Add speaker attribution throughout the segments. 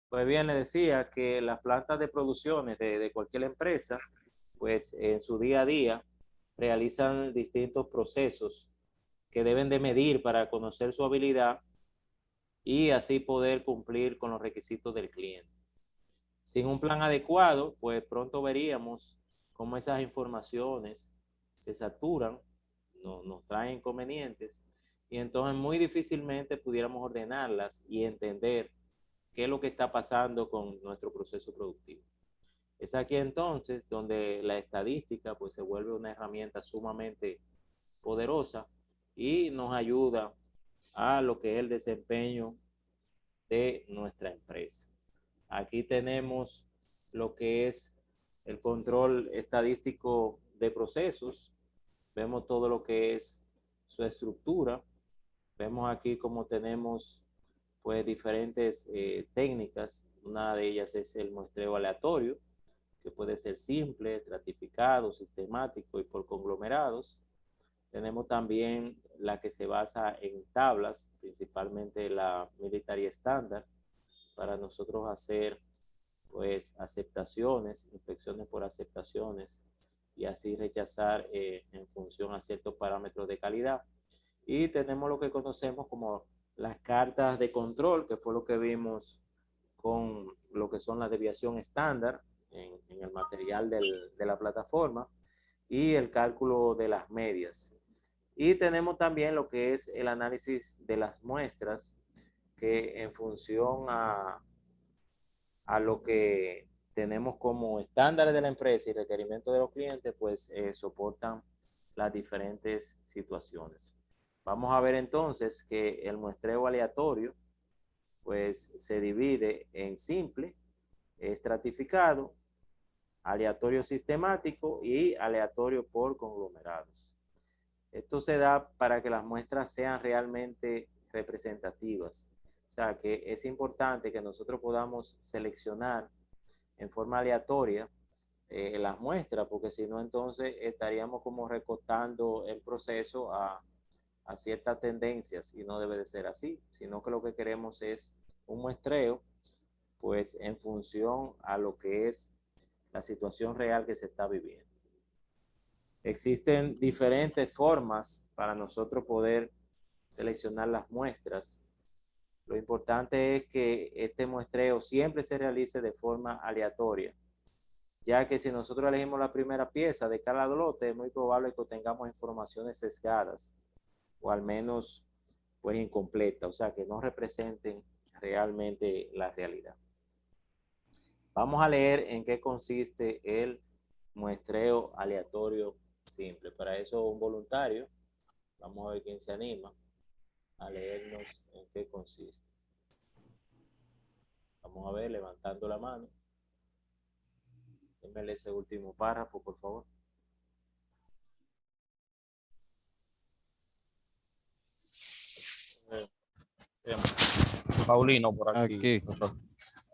Speaker 1: Pues bien, le decía que las plantas de producciones de cualquier empresa, pues en su día a día realizan distintos procesos que deben de medir para conocer su habilidad y así poder cumplir con los requisitos del cliente. Sin un plan adecuado, pues pronto veríamos cómo esas informaciones se saturan, nos traen inconvenientes y entonces muy difícilmente pudiéramos ordenarlas y entender qué es lo que está pasando con nuestro proceso productivo. Es aquí entonces donde la estadística pues se vuelve una herramienta sumamente poderosa y nos ayuda a lo que es el desempeño de nuestra empresa. Aquí tenemos lo que es el control estadístico de procesos. Vemos todo lo que es su estructura. Vemos aquí como tenemos pues diferentes técnicas. Una de ellas es el muestreo aleatorio, que puede ser simple, estratificado, sistemático y por conglomerados. Tenemos también la que se basa en tablas, principalmente la Military Standard, para nosotros hacer pues aceptaciones, inspecciones por aceptaciones y así rechazar en función a ciertos parámetros de calidad. Y tenemos lo que conocemos como las cartas de control, que fue lo que vimos con lo que son la desviación estándar en el material de la plataforma y el cálculo de las medias. Y tenemos también lo que es el análisis de las muestras, que en función a lo que tenemos como estándares de la empresa y requerimientos de los clientes, pues soportan las diferentes situaciones. Vamos a ver entonces que el muestreo aleatorio pues se divide en simple, estratificado, aleatorio sistemático y aleatorio por conglomerados. Esto se da para que las muestras sean realmente representativas. O sea, que es importante que nosotros podamos seleccionar en forma aleatoria las muestras, porque si no, entonces estaríamos como recortando el proceso a ciertas tendencias y no debe de ser así, sino que lo que queremos es un muestreo, pues en función a lo que es la situación real que se está viviendo. Existen diferentes formas para nosotros poder seleccionar las muestras. Lo importante es que este muestreo siempre se realice de forma aleatoria, ya que si nosotros elegimos la primera pieza de cada lote, es muy probable que tengamos informaciones sesgadas o al menos pues incompletas, o sea, que no representen realmente la realidad. Vamos a leer en qué consiste el muestreo aleatorio simple. Para eso un voluntario, vamos a ver quién se anima a leernos en qué consiste. Vamos a ver, levantando la mano. Démele ese último párrafo, por favor.
Speaker 2: Bien. Paulino por aquí.
Speaker 3: Aquí.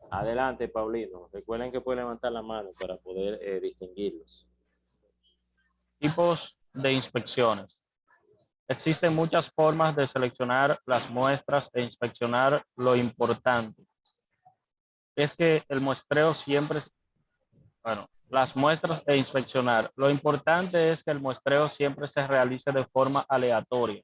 Speaker 1: Adelante, Paulino. Recuerden que pueden levantar la mano para poder distinguirlos.
Speaker 2: Tipos de inspecciones. Existen muchas formas de seleccionar las muestras e inspeccionar. Lo importante es que el muestreo siempre, las muestras e inspeccionar. Lo importante es que el muestreo siempre se realice de forma aleatoria,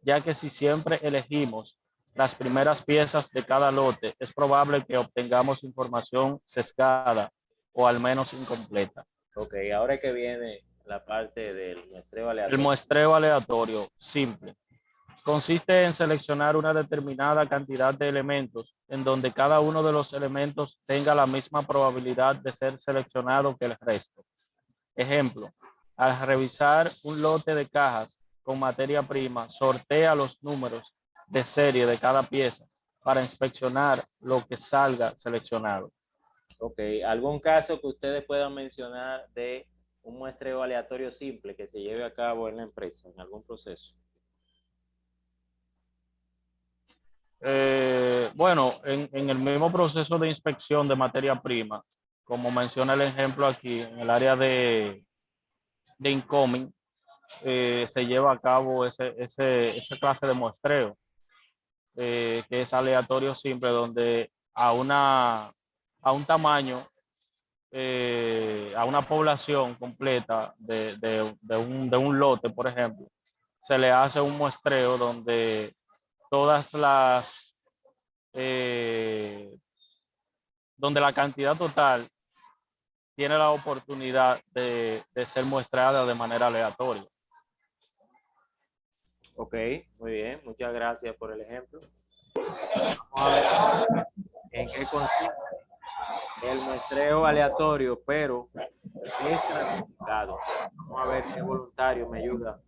Speaker 2: ya que si siempre elegimos las primeras piezas de cada lote, es probable que obtengamos información sesgada o al menos incompleta.
Speaker 1: Ok, ahora que viene la parte del muestreo
Speaker 2: El
Speaker 1: aleatorio.
Speaker 2: muestreo aleatorio simple consiste en seleccionar una determinada cantidad de elementos en donde cada uno de los elementos tenga la misma probabilidad de ser seleccionado que el resto. Ejemplo, al revisar un lote de cajas con materia prima, sortea los números de serie de cada pieza para inspeccionar lo que salga seleccionado.
Speaker 1: Ok, ¿algún caso que ustedes puedan mencionar de un muestreo aleatorio simple que se lleve a cabo en la empresa, en algún proceso?
Speaker 2: Bueno, en el mismo proceso de inspección de materia prima, como menciona el ejemplo aquí, en el área de incoming, se lleva a cabo esa clase de muestreo, que es aleatorio simple, donde a un tamaño, a una población completa de un lote, por ejemplo, se le hace un muestreo donde todas las, donde la cantidad total tiene la oportunidad de ser muestrada de manera aleatoria.
Speaker 1: Ok, muy bien, muchas gracias por el ejemplo. Vamos a ver en qué consiste el muestreo aleatorio, pero estratificado. Vamos a ver qué voluntario me ayuda.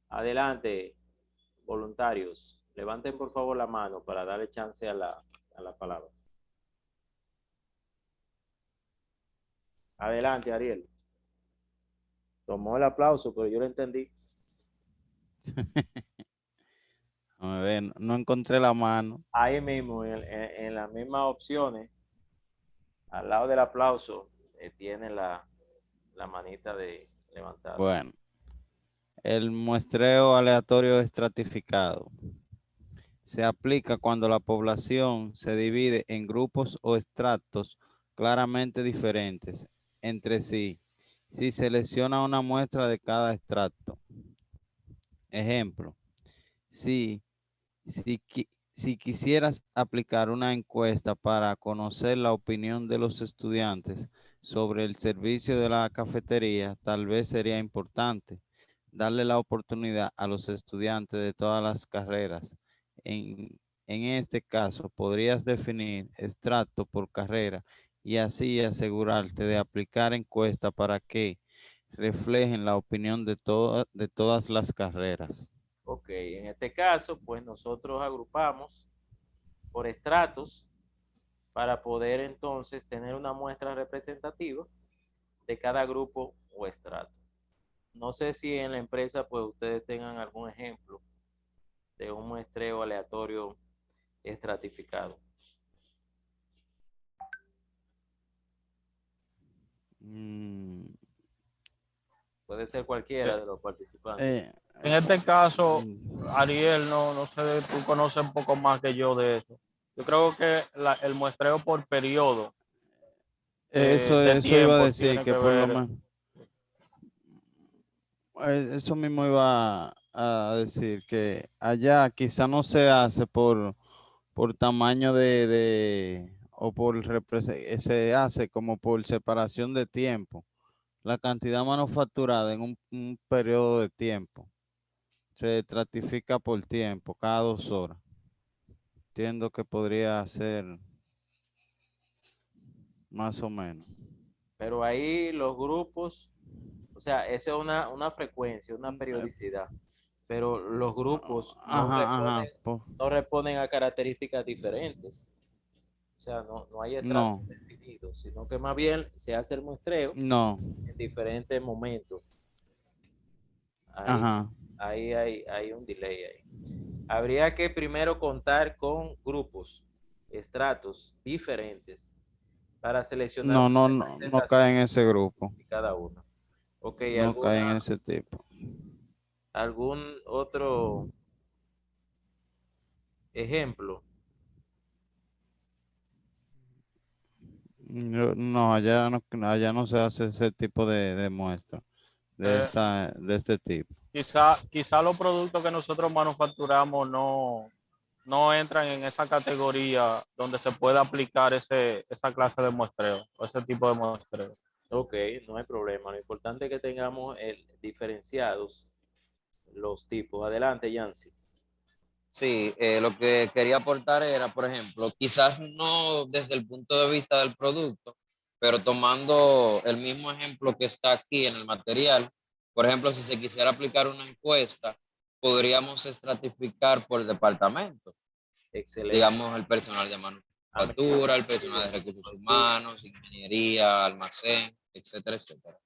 Speaker 1: Adelante, voluntarios. Levanten por favor la mano para darle chance a la palabra. Adelante, Ariel. Tomó el aplauso, pero yo lo entendí.
Speaker 3: A ver, no encontré la mano.
Speaker 1: Ahí mismo, en las mismas opciones, al lado del aplauso, tiene la manita de levantada.
Speaker 3: Bueno, el muestreo aleatorio estratificado se aplica cuando la población se divide en grupos o estratos claramente diferentes entre sí. Si selecciona una muestra de cada estrato. Ejemplo, si, si quisieras aplicar una encuesta para conocer la opinión de los estudiantes sobre el servicio de la cafetería, tal vez sería importante darle la oportunidad a los estudiantes de todas las carreras. En este caso, podrías definir estrato por carrera y así asegurarte de aplicar encuesta para que reflejen la opinión de todas las carreras.
Speaker 1: Ok, en este caso, pues nosotros agrupamos por estratos para poder entonces tener una muestra representativa de cada grupo o estrato. No sé si en la empresa pues ustedes tengan algún ejemplo de un muestreo aleatorio estratificado.
Speaker 3: Mm,
Speaker 1: Puede ser cualquiera de los participantes.
Speaker 3: eh,
Speaker 2: En este caso,
Speaker 3: mm,
Speaker 2: Ariel, no sé, tú conoces un poco más que yo de eso. Yo creo que el muestreo por periodo de
Speaker 3: eso iba a
Speaker 2: tiempo
Speaker 3: decir
Speaker 2: tiene que
Speaker 3: que por lo
Speaker 2: ver.
Speaker 3: menos, eso mismo iba a decir que allá quizá no se hace por tamaño o se hace como por separación de tiempo. La cantidad manufacturada en un periodo de tiempo se estratifica por tiempo, cada 2 horas. Entiendo que podría ser más o menos.
Speaker 1: Pero ahí los grupos, o sea, esa es una frecuencia, una
Speaker 3: Eh,
Speaker 1: periodicidad. Pero los grupos
Speaker 3: Ajá, ajá.
Speaker 1: no responden a características diferentes. O sea, no hay estratos
Speaker 3: No,
Speaker 1: definidos, sino que más bien se hace el muestreo
Speaker 3: no.
Speaker 1: en diferentes momentos. Ahí,
Speaker 3: Ajá.
Speaker 1: hay un delay ahí. Habría que primero contar con grupos, estratos diferentes para seleccionar
Speaker 3: No, no,
Speaker 1: una
Speaker 3: no, no
Speaker 1: representación
Speaker 3: cae en ese grupo.
Speaker 1: de cada uno. Ok,
Speaker 3: No cae en ese tipo.
Speaker 1: algún otro ejemplo?
Speaker 3: No, allá no se hace ese tipo de muestra
Speaker 2: eh,
Speaker 3: de este tipo.
Speaker 2: quizá los productos que nosotros manufacturamos no entran en esa categoría donde se puede aplicar esa clase de muestreo o ese tipo de muestreo.
Speaker 1: Ok, no hay problema. Lo importante es que tengamos diferenciados los tipos. Adelante, Yancy.
Speaker 4: Sí, lo que quería aportar era, por ejemplo, quizás no desde el punto de vista del producto, pero tomando el mismo ejemplo que está aquí en el material, por ejemplo, si se quisiera aplicar una encuesta, podríamos estratificar por departamento,
Speaker 1: Excelente.
Speaker 4: digamos el personal de manufactura, el personal
Speaker 1: Administrativo,
Speaker 4: de recursos
Speaker 1: productivo.
Speaker 4: humanos, ingeniería, almacén, etcétera, etcétera.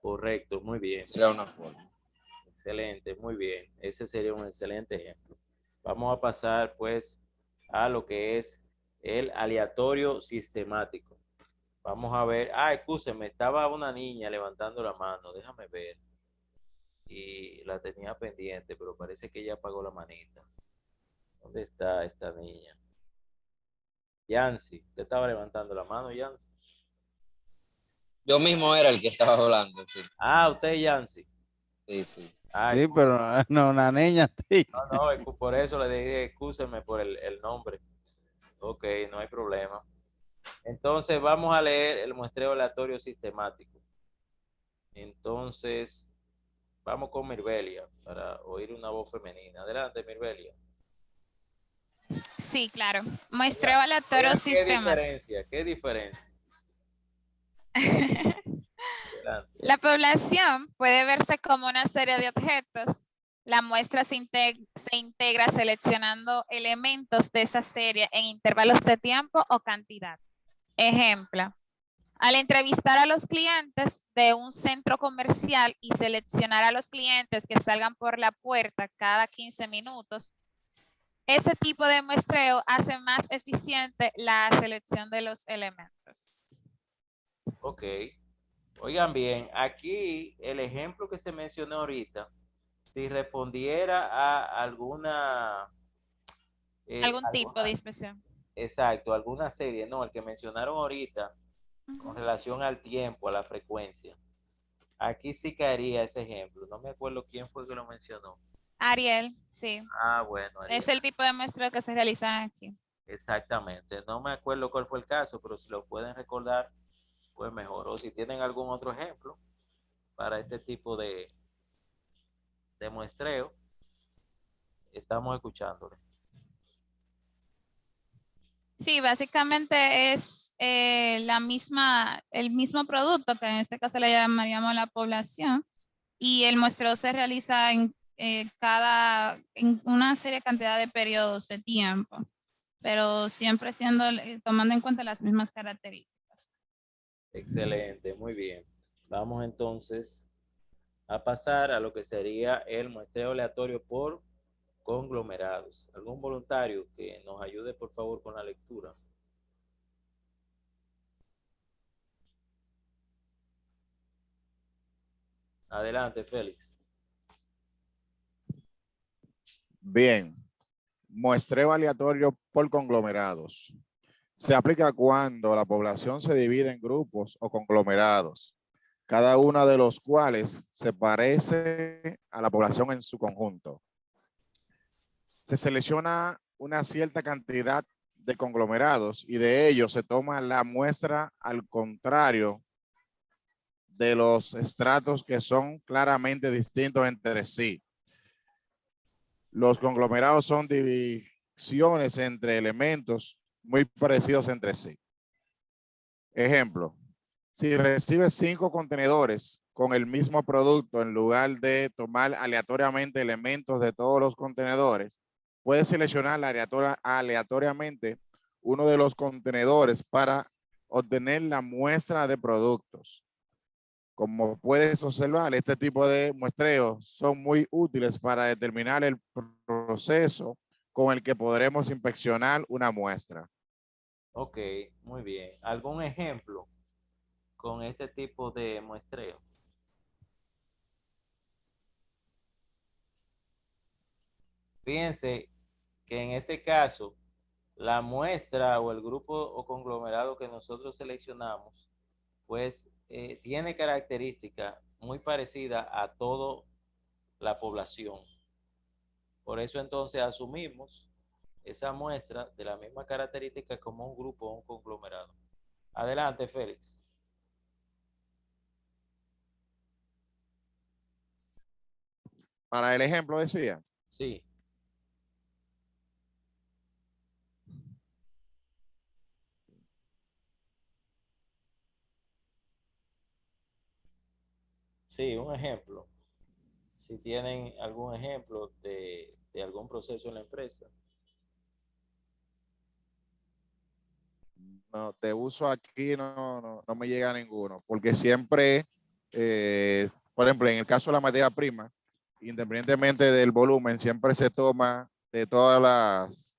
Speaker 1: Correcto, muy bien.
Speaker 4: Sería una forma.
Speaker 1: Excelente, muy bien. Ese sería un excelente ejemplo. Vamos a pasar pues a lo que es el aleatorio sistemático. Vamos a ver. Ah, escúcheme, estaba una niña levantando la mano. Déjame ver. Y la tenía pendiente, pero parece que ella apagó la manita. ¿Dónde está esta niña? Yancy, usted estaba levantando la mano, Yancy.
Speaker 4: Yo mismo era el que estaba hablando, sí.
Speaker 1: Ah, usted es Yancy.
Speaker 4: Sí, sí.
Speaker 1: Ah,
Speaker 3: Sí, pero no, una niña. Sí.
Speaker 1: no, por eso le dije, excúseme por el nombre. Ok, no hay problema. Entonces vamos a leer el muestreo aleatorio sistemático. Entonces, vamos con Mirbelia para oír una voz femenina. Adelante, Mirbelia.
Speaker 5: Sí, claro. Muestreo aleatorio
Speaker 1: Oigan,
Speaker 5: sistemático.
Speaker 1: ¿Qué diferencia? Adelante.
Speaker 5: La población puede verse como una serie de objetos. La muestra se integra seleccionando elementos de esa serie en intervalos de tiempo o cantidad. Ejemplo, al entrevistar a los clientes de un centro comercial y seleccionar a los clientes que salgan por la puerta cada 15 minutos, ese tipo de muestreo hace más eficiente la selección de los elementos.
Speaker 1: Ok. Oigan bien, aquí el ejemplo que se mencionó ahorita, si respondiera a alguna...
Speaker 5: Algún tipo de inspección.
Speaker 1: Exacto, alguna serie, no, el que mencionaron ahorita con relación al tiempo, a la frecuencia. Aquí sí caería ese ejemplo. No me acuerdo quién fue que lo mencionó.
Speaker 5: Ariel, sí.
Speaker 1: Ah, bueno, Ariel.
Speaker 5: Es el tipo de muestreo que se realiza aquí.
Speaker 1: Exactamente. No me acuerdo cuál fue el caso, pero si lo pueden recordar, pues mejor. O si tienen algún otro ejemplo para este tipo de muestreo, estamos escuchándole.
Speaker 5: Sí, básicamente es el mismo producto, que en este caso le llamaríamos la población, y el muestreo se realiza en una serie cantidad de periodos de tiempo, pero siempre tomando en cuenta las mismas características.
Speaker 1: Excelente, muy bien. Vamos entonces a pasar a lo que sería el muestreo aleatorio por conglomerados. ¿Algún voluntario que nos ayude, por favor, con la lectura? Adelante, Félix.
Speaker 6: Bien, muestreo aleatorio por conglomerados. Se aplica cuando la población se divide en grupos o conglomerados, cada uno de los cuales se parece a la población en su conjunto. Se selecciona una cierta cantidad de conglomerados y de ellos se toma la muestra al contrario de los estratos que son claramente distintos entre sí. Los conglomerados son divisiones entre elementos muy parecidos entre sí. Ejemplo, si recibes 5 contenedores con el mismo producto, en lugar de tomar aleatoriamente elementos de todos los contenedores, puedes seleccionar aleatoriamente uno de los contenedores para obtener la muestra de productos. Como puedes observar, este tipo de muestreos son muy útiles para determinar el proceso con el que podremos inspeccionar una muestra.
Speaker 1: Ok, muy bien. ¿Algún ejemplo con este tipo de muestreo? Fíjense que en este caso, la muestra o el grupo o conglomerado que nosotros seleccionamos, pues tiene características muy parecidas a toda la población. Por eso entonces asumimos esa muestra de la misma característica como un grupo o un conglomerado. Adelante, Félix.
Speaker 6: Para el ejemplo decía.
Speaker 1: Sí. Sí, un ejemplo. Si tienen algún ejemplo de algún proceso en la empresa.
Speaker 6: No, de uso aquí no me llega ninguno, porque siempre, por ejemplo, en el caso de la materia prima, independientemente del volumen, siempre se toma de todas las,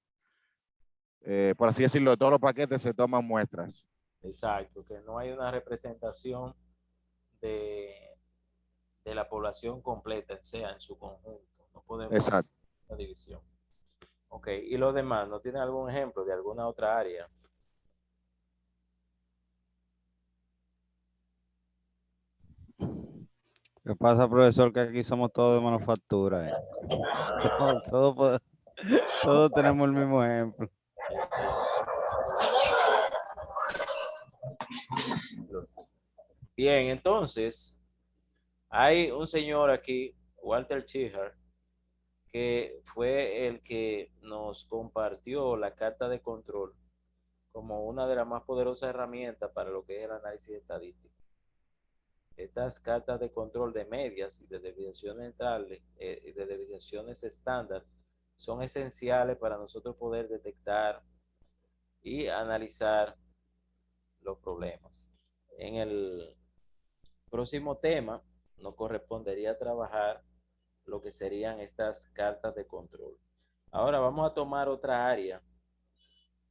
Speaker 6: por así decirlo, de todos los paquetes se toman muestras.
Speaker 1: Exacto, que no hay una representación de, de la población completa, sea en su conjunto. No podemos hacer
Speaker 6: Exacto.
Speaker 1: una división. Ok, y los demás, ¿no tienen algún ejemplo de alguna otra área?
Speaker 3: ¿Qué pasa, profesor? Que aquí somos todos de manufactura. Todos todos tenemos el mismo ejemplo.
Speaker 1: Bien, entonces, hay un señor aquí, Walter Chihar, que fue el que nos compartió la carta de control como una de las más poderosas herramientas para lo que es el análisis estadístico. Estas cartas de control de medias y de desviaciones estándar son esenciales para nosotros poder detectar y analizar los problemas. En el próximo tema nos correspondería trabajar lo que serían estas cartas de control. Ahora vamos a tomar otra área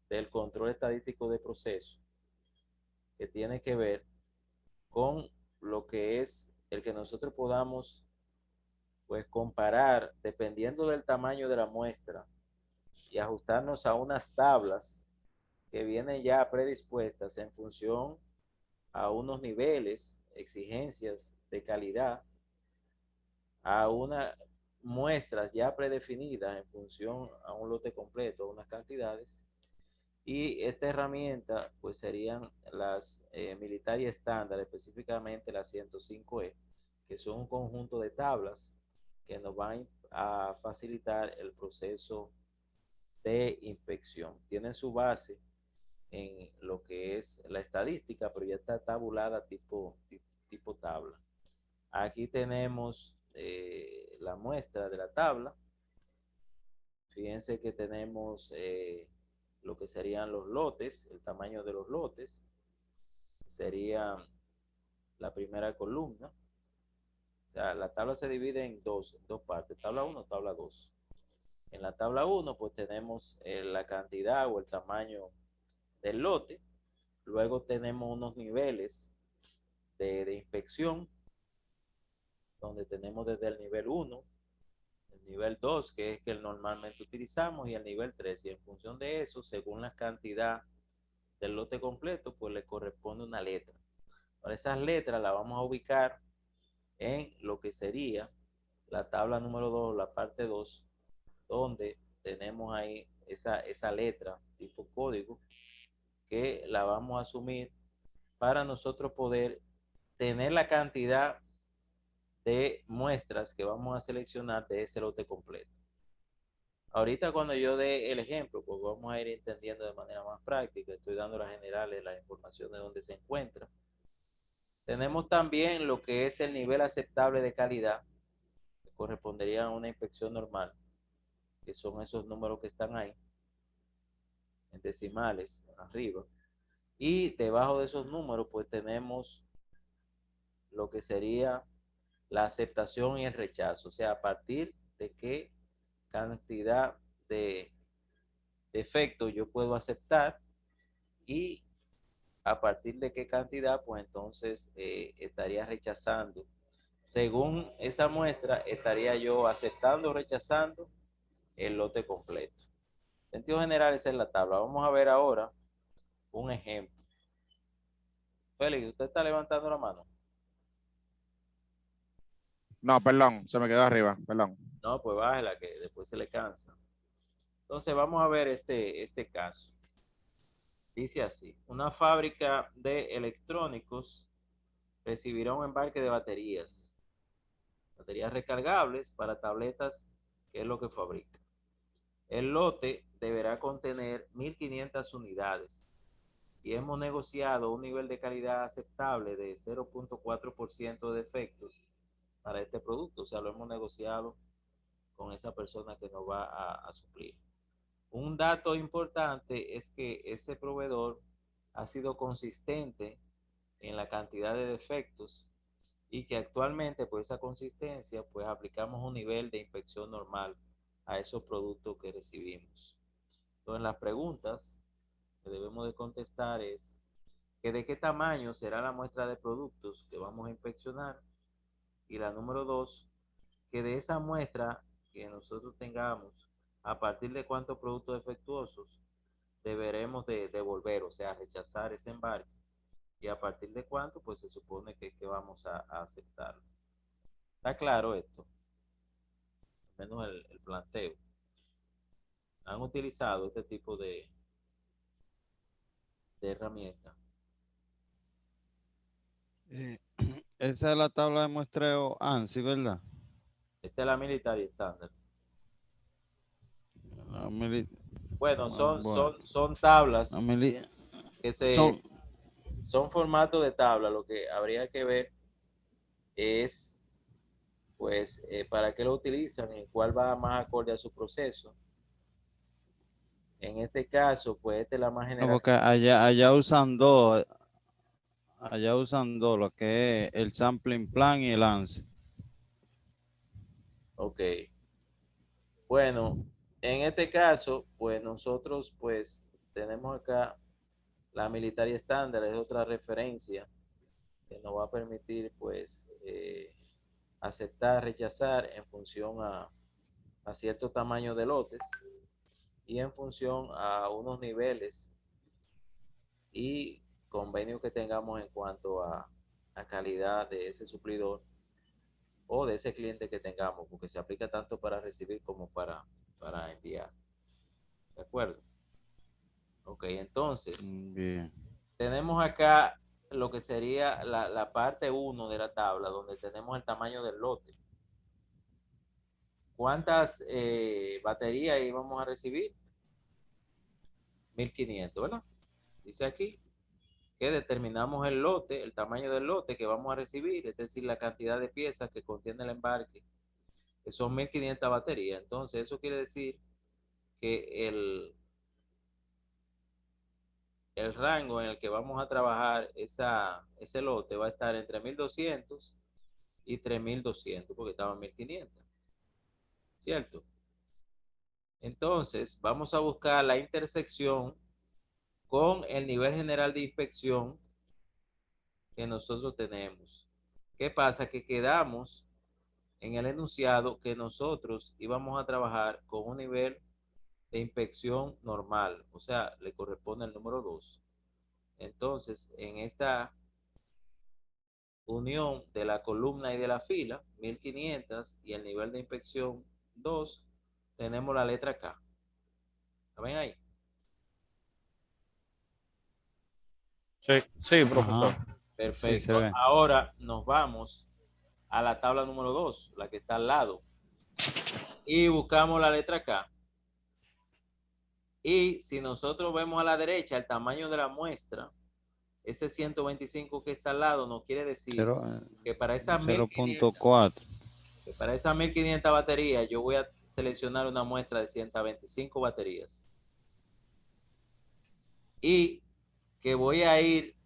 Speaker 1: del control estadístico de proceso que tiene que ver con lo que es el que nosotros podamos pues comparar dependiendo del tamaño de la muestra y ajustarnos a unas tablas que vienen ya predispuestas en función a unos niveles, exigencias de calidad, a unas muestras ya predefinidas en función a un lote completo, unas cantidades. Y esta herramienta pues serían las Military Standard, específicamente la 105E, que son un conjunto de tablas que nos van a facilitar el proceso de inspección. Tienen su base en lo que es la estadística, pero ya está tabulada tipo tabla. Aquí tenemos la muestra de la tabla. Fíjense que tenemos lo que serían los lotes, el tamaño de los lotes. Sería la primera columna. O sea, la tabla se divide en dos partes, tabla 1, tabla 2. En la tabla 1, pues tenemos la cantidad o el tamaño del lote. Luego tenemos unos niveles de inspección, donde tenemos desde el nivel 1, el nivel 2, que es que normalmente utilizamos, y el nivel 3. Y en función de eso, según la cantidad del lote completo, pues le corresponde una letra. Ahora esas letras las vamos a ubicar en lo que sería la tabla número 2, la parte 2, donde tenemos ahí esa letra tipo código que la vamos a asumir para nosotros poder tener la cantidad de muestras que vamos a seleccionar de ese lote completo. Ahorita cuando yo dé el ejemplo, pues vamos a ir entendiendo de manera más práctica. Estoy dando las generales, la información de dónde se encuentra. Tenemos también lo que es el nivel aceptable de calidad, que correspondería a una inspección normal, que son esos números que están ahí, en decimales, arriba. Y debajo de esos números, pues tenemos lo que sería la aceptación y el rechazo. O sea, a partir de qué cantidad de defectos yo puedo aceptar y a partir de qué cantidad, pues entonces estaría rechazando. Según esa muestra, estaría yo aceptando o rechazando el lote completo. En sentido general, esa es la tabla. Vamos a ver ahora un ejemplo. Félix, ¿usted está levantando la mano?
Speaker 6: No, perdón, se me quedó arriba, perdón.
Speaker 1: No, pues bájela que después se le cansa. Entonces vamos a ver este caso. Dice así, una fábrica de electrónicos recibirá un embarque de baterías recargables para tabletas, que es lo que fabrica. El lote deberá contener 1.500 unidades y hemos negociado un nivel de calidad aceptable de 0.4% de defectos para este producto. O sea, lo hemos negociado con esa persona que nos va a suplir. Un dato importante es que ese proveedor ha sido consistente en la cantidad de defectos y que actualmente por esa consistencia pues aplicamos un nivel de inspección normal a esos productos que recibimos. Entonces las preguntas que debemos de contestar es que de qué tamaño será la muestra de productos que vamos a inspeccionar, y la número 2, que de esa muestra que nosotros tengamos, a partir de cuántos productos defectuosos deberemos de devolver, o sea, rechazar ese embarque, y a partir de cuánto pues se supone que vamos a aceptarlo. ¿Está claro esto? Al menos el planteo. ¿Han utilizado este tipo de herramientas?
Speaker 3: Esa es la tabla de muestreo ANSI, ¿verdad?
Speaker 1: Esta es la Military Standard.
Speaker 3: La mili-
Speaker 1: Bueno,
Speaker 3: bueno,
Speaker 1: son tablas
Speaker 3: la mili-
Speaker 1: que
Speaker 3: son,
Speaker 1: son formatos de tabla. Lo que habría que ver es, pues, para qué lo utilizan y cuál va más acorde a su proceso. En este caso, pues, esta es la más
Speaker 3: no,
Speaker 1: general.
Speaker 3: porque allá usan dos, lo que es el sampling plan y el ANSI.
Speaker 1: Ok. Bueno, en este caso, pues nosotros, pues, tenemos acá la Military Standard, es otra referencia que nos va a permitir, pues, aceptar, rechazar en función a cierto tamaño de lotes y en función a unos niveles y convenios que tengamos en cuanto a calidad de ese suplidor o de ese cliente que tengamos, porque se aplica tanto para recibir como para enviar. ¿De acuerdo? Ok, entonces,
Speaker 3: Bien.
Speaker 1: tenemos acá lo que sería la parte 1 de la tabla, donde tenemos el tamaño del lote. ¿Cuántas baterías íbamos a recibir? 1500, ¿verdad? Dice aquí que determinamos el lote, el tamaño del lote que vamos a recibir, es decir, la cantidad de piezas que contiene el embarque, que son 1500 baterías. Entonces, eso quiere decir que el rango en el que vamos a trabajar ese lote va a estar entre 1200 y 3200, porque estaba en 1500, ¿cierto? Entonces, vamos a buscar la intersección con el nivel general de inspección que nosotros tenemos. ¿Qué pasa? Que quedamos en el enunciado que nosotros íbamos a trabajar con un nivel de inspección normal, o sea, le corresponde el número 2. Entonces, en esta unión de la columna y de la fila, 1500 y el nivel de inspección 2, tenemos la letra K. ¿La ven ahí?
Speaker 2: Sí, sí, profesor.
Speaker 3: Ajá. Sí, se
Speaker 1: Perfecto.
Speaker 3: ve.
Speaker 1: Ahora nos vamos a la tabla número 2, la que está al lado, y buscamos la letra K. Y si nosotros vemos a la derecha el tamaño de la muestra, ese 125 que está al lado nos quiere decir que para esas
Speaker 3: 0.4.
Speaker 1: que para esas 1500 baterías yo voy a seleccionar una muestra de 125 baterías. Y que voy a ir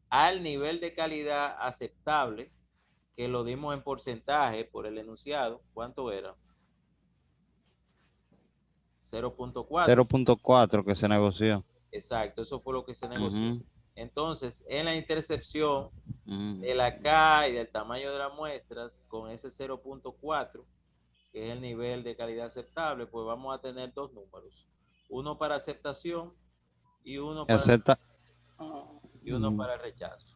Speaker 1: al nivel de calidad aceptable, que lo dimos en porcentaje por el enunciado. ¿Cuánto era? 0.4.
Speaker 3: 0.4 que se negoció.
Speaker 1: Exacto, eso fue lo que se negoció.
Speaker 3: Ujú,
Speaker 1: Entonces, en la intercepción
Speaker 3: ujú.
Speaker 1: de la K y del tamaño de las muestras, con ese 0.4, que es el nivel de calidad aceptable, pues vamos a tener dos números. Uno para aceptación y uno para,
Speaker 3: Acepta.
Speaker 1: y uno para el rechazo.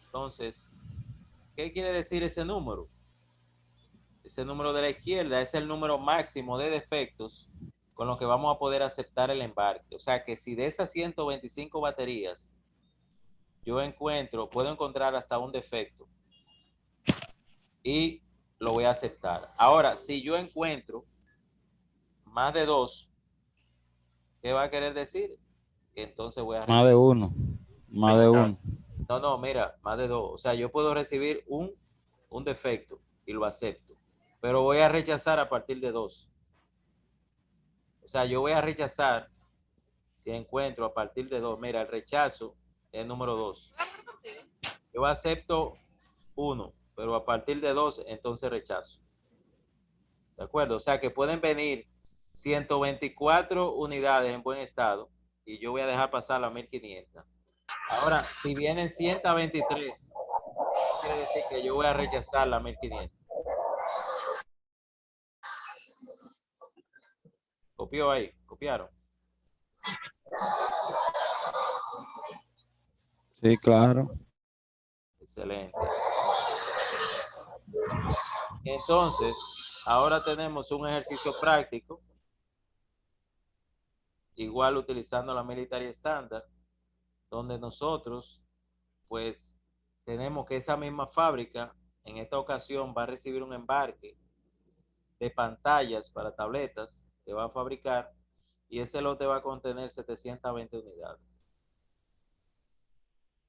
Speaker 1: Entonces, ¿qué quiere decir ese número? Ese número de la izquierda es el número máximo de defectos con los que vamos a poder aceptar el embarque. O sea que si de esas 125 baterías yo puedo encontrar hasta un defecto y lo voy a aceptar. Ahora, si yo encuentro más de dos, ¿qué va a querer decir? Que entonces voy a
Speaker 3: Más de uno. Más de uno.
Speaker 1: No, mira, más de dos. O sea, yo puedo recibir un defecto y lo acepto, pero voy a rechazar a partir de dos. O sea, yo voy a rechazar si encuentro a partir de dos. Mira, el rechazo es número dos. Yo acepto uno, pero a partir de dos, entonces rechazo. ¿De acuerdo? O sea, que pueden venir 124 unidades en buen estado y yo voy a dejar pasar las 1500. Ahora, si vienen 123, quiere decir que yo voy a rechazar las 1500. Copió ahí, copiaron.
Speaker 3: Sí, claro.
Speaker 1: Excelente. Entonces, ahora tenemos un ejercicio práctico, igual utilizando la Military Standard, donde nosotros, pues, tenemos que esa misma fábrica, en esta ocasión, va a recibir un embarque de pantallas para tabletas que va a fabricar, y ese lote va a contener 720 unidades.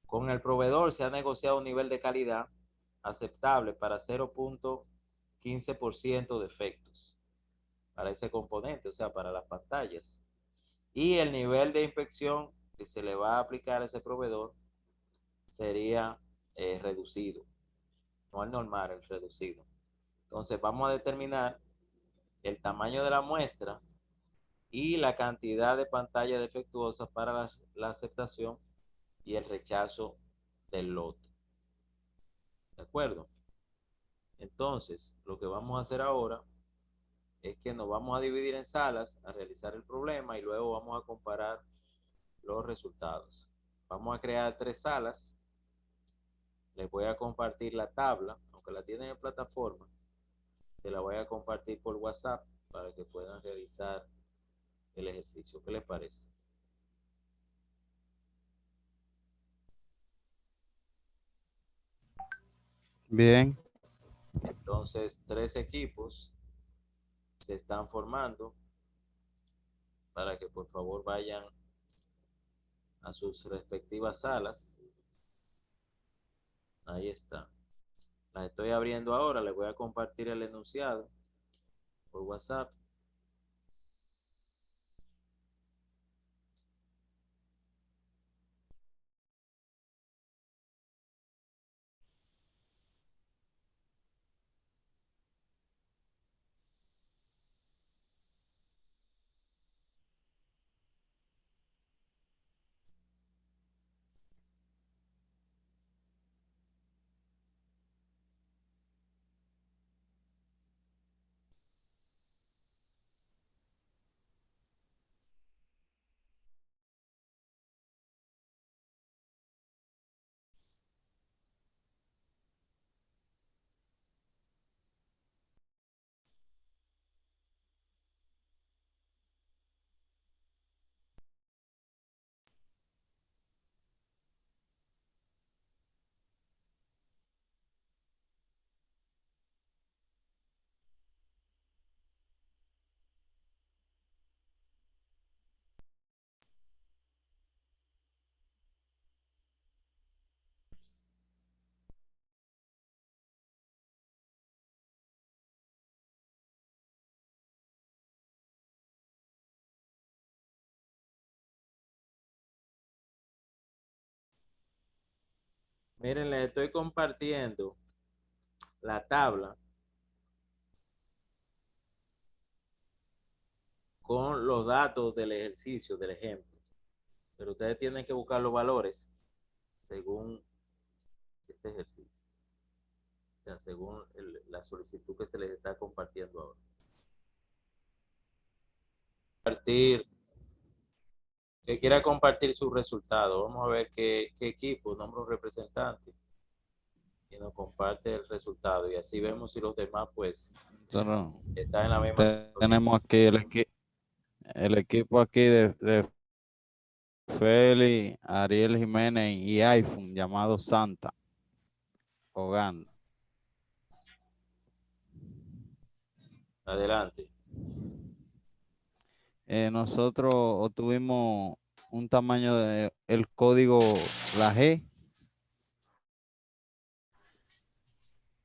Speaker 1: Con el proveedor se ha negociado un nivel de calidad aceptable para 0.15% de efectos para ese componente, o sea, para las pantallas. Y el nivel de inspección que se le va a aplicar a ese proveedor sería reducido, no el normal, el reducido. Entonces vamos a determinar el tamaño de la muestra y la cantidad de pantallas defectuosas para la aceptación y el rechazo del lote. ¿De acuerdo? Entonces, lo que vamos a hacer ahora es que nos vamos a dividir en salas a realizar el problema y luego vamos a comparar los resultados. Vamos a crear 3 salas. Les voy a compartir la tabla, aunque la tienen en plataforma. Se la voy a compartir por WhatsApp para que puedan realizar el ejercicio. ¿Qué les parece?
Speaker 3: Bien.
Speaker 1: Entonces, 3 equipos se están formando para que por favor vayan a sus respectivas salas. Ahí está. Las estoy abriendo ahora. Les voy a compartir el enunciado por WhatsApp. Miren, les estoy compartiendo la tabla con los datos del ejercicio, del ejemplo. Pero ustedes tienen que buscar los valores según este ejercicio. O sea, según la solicitud que se les está compartiendo ahora. Que quiera compartir sus resultados. Vamos a ver qué equipo, nombre un representante que nos comparte el resultado. Y así vemos si los demás, pues,
Speaker 3: Nosotros
Speaker 1: están en la misma sintonía.
Speaker 3: tenemos aquí el equipo aquí de Feli, Ariel Jiménez y iPhone llamado Santa, Oganda.
Speaker 1: Adelante.
Speaker 3: Nosotros obtuvimos un tamaño de el código la G,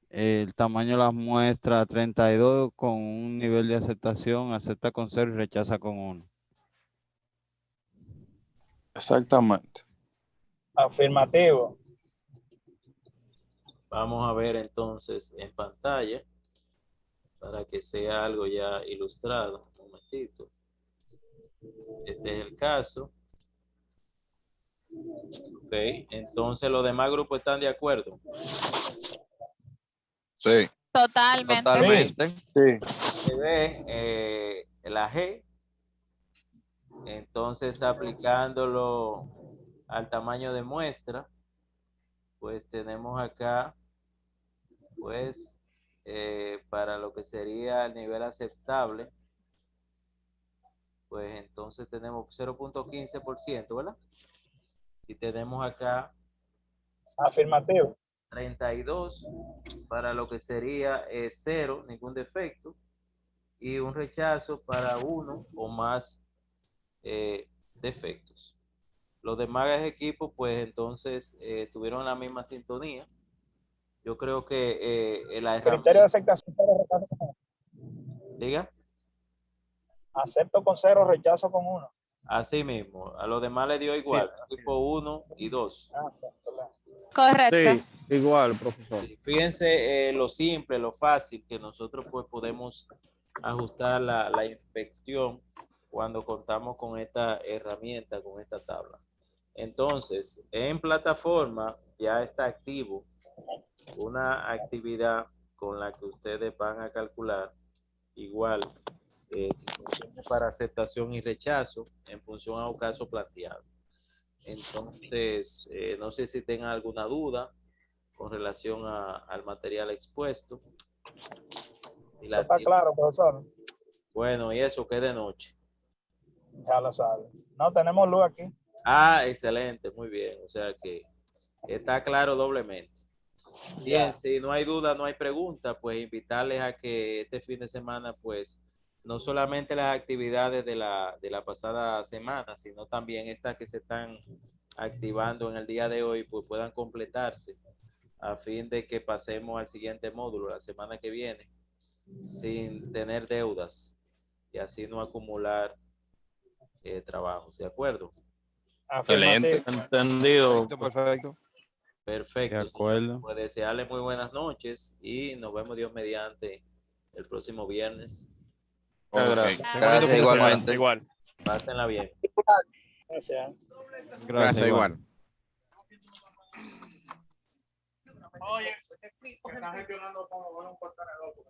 Speaker 3: el tamaño de las muestras 32 con un nivel de aceptación, acepta con 0 y rechaza con 1.
Speaker 7: Exactamente.
Speaker 8: Afirmativo.
Speaker 1: Vamos a ver entonces en pantalla para que sea algo ya ilustrado. Un momentito. Este es el caso. Ok, entonces los demás grupos están de acuerdo.
Speaker 6: Sí.
Speaker 5: Totalmente.
Speaker 4: Totalmente.
Speaker 7: Sí.
Speaker 1: Se ve la G, entonces aplicándolo al tamaño de muestra, pues tenemos acá, pues para lo que sería el nivel aceptable, pues entonces tenemos 0.15%, ¿verdad? Y tenemos acá
Speaker 8: Afirmativo.
Speaker 1: 32 para lo que sería 0, ningún defecto, y un rechazo para 1 o más defectos. Los demás equipos, pues entonces tuvieron la misma sintonía. Yo creo que la
Speaker 8: Criterio de
Speaker 1: herramienta...
Speaker 8: aceptación.
Speaker 1: Diga.
Speaker 8: Acepto con 0, rechazo con 1.
Speaker 1: Así mismo. A los demás le dio igual. Tipo 1 y 2.
Speaker 5: Correcto.
Speaker 2: Sí, igual, profesor.
Speaker 1: Sí, fíjense lo simple, lo fácil que nosotros pues podemos ajustar la inspección cuando contamos con esta herramienta, con esta tabla. Entonces, en plataforma ya está activo una actividad con la que ustedes van a calcular igual situaciones para aceptación y rechazo en función a un caso planteado. Entonces, no sé si tengan alguna duda con relación al material expuesto.
Speaker 8: Eso está claro, profesor.
Speaker 1: Bueno, y eso que de noche.
Speaker 8: Ya lo sabe. No, tenemos luz aquí.
Speaker 1: Ah, excelente, muy bien. O sea que está claro doblemente. Bien, si no hay duda, no hay pregunta, pues invitarles a que este fin de semana, pues, no solamente las actividades de la pasada semana, sino también estas que se están activando en el día de hoy, pues puedan completarse a fin de que pasemos al siguiente módulo la semana que viene sin tener deudas y así no acumular trabajos, ¿de acuerdo?
Speaker 2: Excelente. Entendido.
Speaker 7: Perfecto.
Speaker 1: Perfecto.
Speaker 3: De acuerdo.
Speaker 1: Pues desearles muy buenas noches y nos vemos Dios mediante el próximo viernes.
Speaker 7: Ok.
Speaker 4: Gracias igualmente.
Speaker 7: Igual.
Speaker 1: Pásenla bien.
Speaker 8: Gracias.
Speaker 6: Gracias, igual.
Speaker 8: Oye, están gestionando cómo van a cortar el otro.